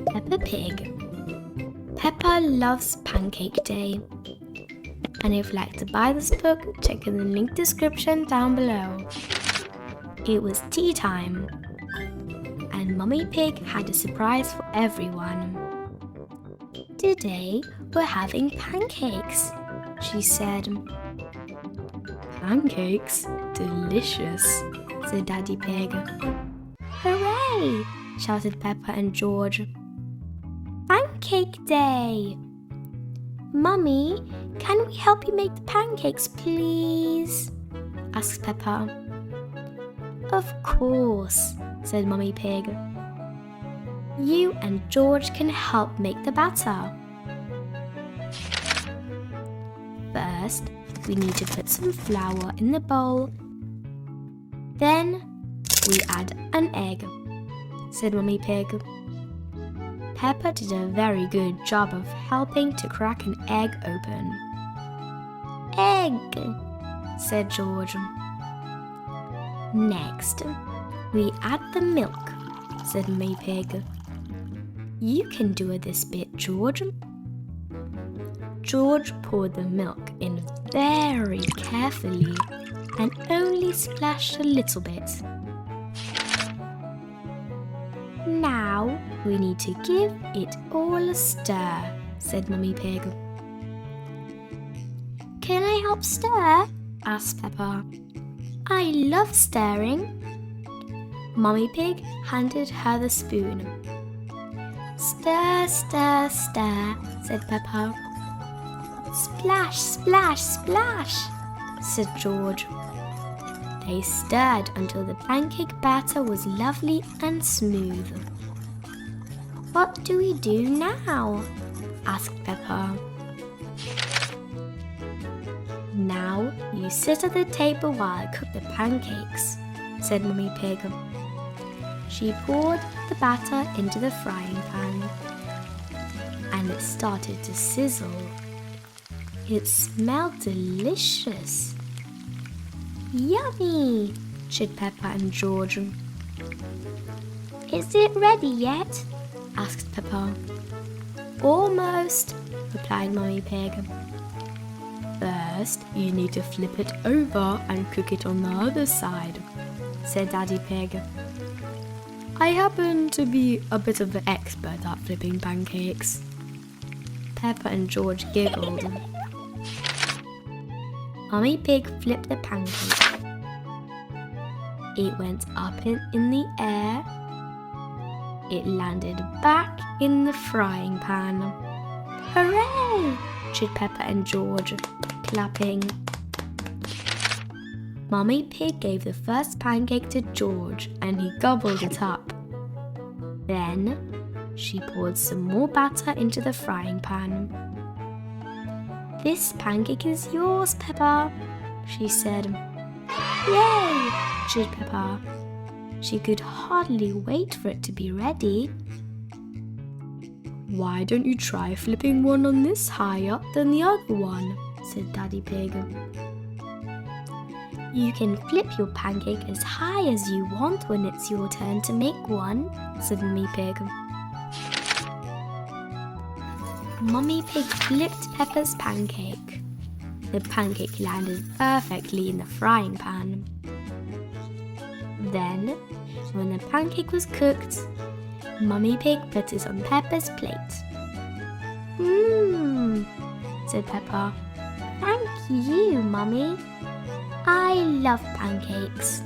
Peppa Pig. Peppa loves Pancake Day. And if you'd like to buy this book, check in the link description down below. It was tea time, and Mummy Pig had a surprise for everyone. Today we're having pancakes, she said. Pancakes? Delicious, said Daddy Pig. Hooray! Shouted Peppa and George. Pancake Day! Mummy, can we help you make the pancakes, please? Asked Peppa. Of course, said Mummy Pig. You and George can help make the batter. First, we need to put some flour in the bowl. Then, we add an egg, said Mummy Pig. Peppa did a very good job of helping to crack an egg open. Egg, said George. Next, we add the milk, said Mummy Pig. You can do this bit, George. George poured the milk in very carefully and only splashed a little bit. Now we need to give it all a stir, said Mummy Pig. Can I help stir? Asked Peppa. I love stirring. Mummy Pig handed her the spoon. Stir, stir, stir, said Peppa. Splash, splash, splash, said George. They stirred until the pancake batter was lovely and smooth. What do we do now? Asked Peppa. Now you sit at the table while I cook the pancakes, said Mummy Pig. She poured the batter into the frying pan, and it started to sizzle. It smelled delicious. Yummy, said Peppa and George. Is it ready yet? Asked Peppa. Almost, replied Mummy Pig. First, you need to flip it over and cook it on the other side, said Daddy Pig. I happen to be a bit of an expert at flipping pancakes. Peppa and George giggled. Mummy Pig flipped the pancake. It went up in the air. It landed back in the frying pan. Hooray! Cheered Peppa and George, clapping. Mummy Pig gave the first pancake to George and he gobbled it up. Then she poured some more batter into the frying pan. This pancake is yours, Peppa, she said. Yay! Cheered Peppa. She could hardly wait for it to be ready. Why don't you try flipping one on this higher than the other one, said Daddy Pig. You can flip your pancake as high as you want when it's your turn to make one, said Mummy Pig. Mummy Pig flipped Peppa's pancake. The pancake landed perfectly in the frying pan. Then, when the pancake was cooked, Mummy Pig put it on Peppa's plate. Said Peppa. Thank you, Mummy. I love pancakes.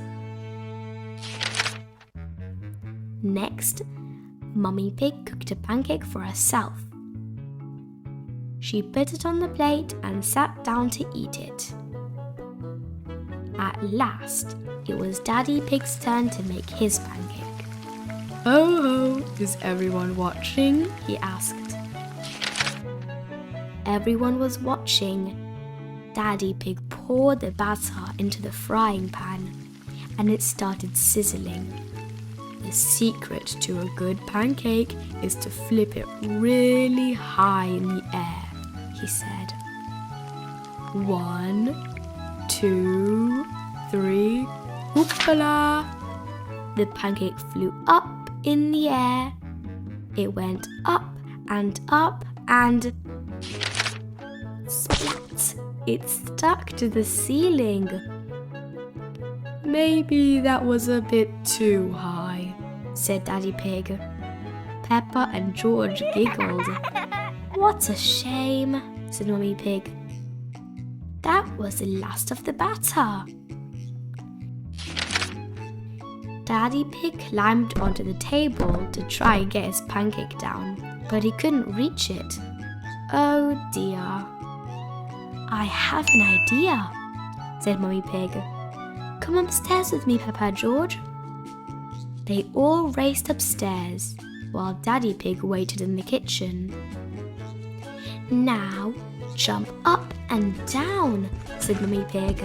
Next, Mummy Pig cooked a pancake for herself. She put it on the plate and sat down to eat it. At last, it was Daddy Pig's turn to make his pancake. Ho ho, is everyone watching? He asked. Everyone was watching. Daddy Pig poured the batter into the frying pan and it started sizzling. The secret to a good pancake is to flip it really high in the air, he said. 1, 2, 3, hoopala! The pancake flew up in the air. It went up and up and splat! It stuck to the ceiling. Maybe that was a bit too high, said Daddy Pig. Peppa and George giggled. What a shame, said Mummy Pig. That was the last of the batter. Daddy Pig climbed onto the table to try and get his pancake down, but he couldn't reach it. Oh dear. I have an idea, said Mummy Pig. Come upstairs with me, Peppa and George. They all raced upstairs while Daddy Pig waited in the kitchen. Now jump up and down, said Mummy Pig.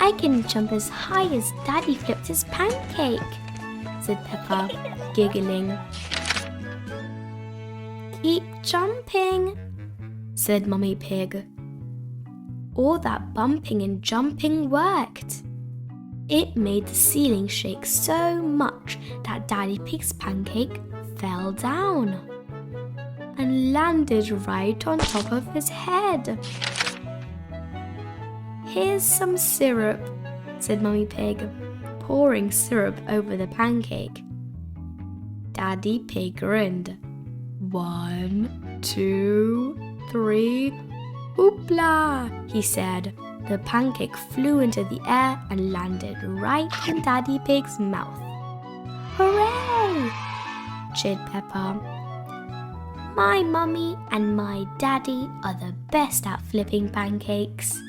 I can jump as high as Daddy flipped his pancake, said Peppa, giggling. Keep jumping, said Mummy Pig. All that bumping and jumping worked. It made the ceiling shake so much that Daddy Pig's pancake fell down and landed right on top of his head. Here's some syrup, said Mummy Pig, pouring syrup over the pancake. Daddy Pig grinned. 1, 2, 3, hoopla, he said. The pancake flew into the air and landed right in Daddy Pig's mouth. Hooray! cheered Peppa. My mummy and my daddy are the best at flipping pancakes.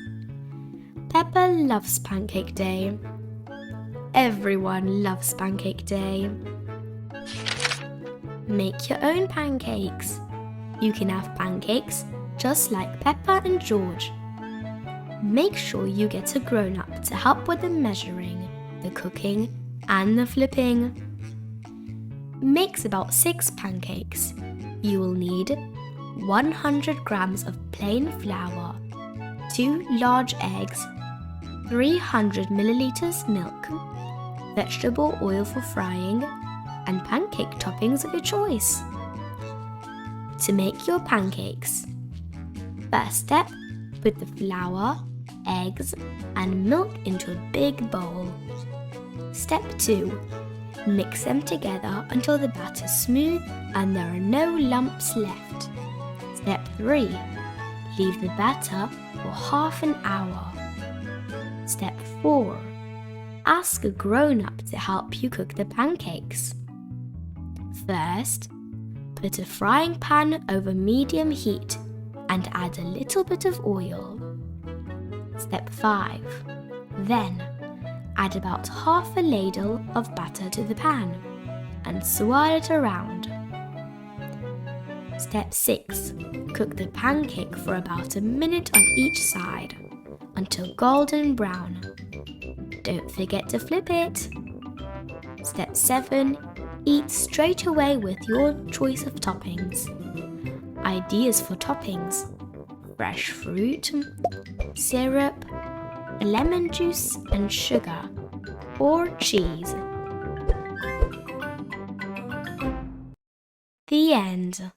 Peppa loves Pancake Day. Everyone loves Pancake Day. Make your own pancakes. You can have pancakes just like Peppa and George. Make sure you get a grown-up to help with the measuring, the cooking and the flipping. Mix about 6 pancakes. You will need 100 grams of plain flour, 2 large eggs, 300 milliliters milk, vegetable oil for frying, and pancake toppings of your choice. To make your pancakes. First step, put the flour, eggs, and milk into a big bowl. Step 2, mix them together until the batter is smooth and there are no lumps left. Step 3, leave the batter for half an hour. Step 4, ask a grown-up to help you cook the pancakes. First, put a frying pan over medium heat and add a little bit of oil. Step 5, then add about half a ladle of batter to the pan and swirl it around. Step 6, cook the pancake for about a minute on each side until golden brown. Don't forget to flip it. Step 7, eat straight away with your choice of toppings. Ideas for toppings: fresh fruit, syrup, lemon juice and sugar, or cheese. The end.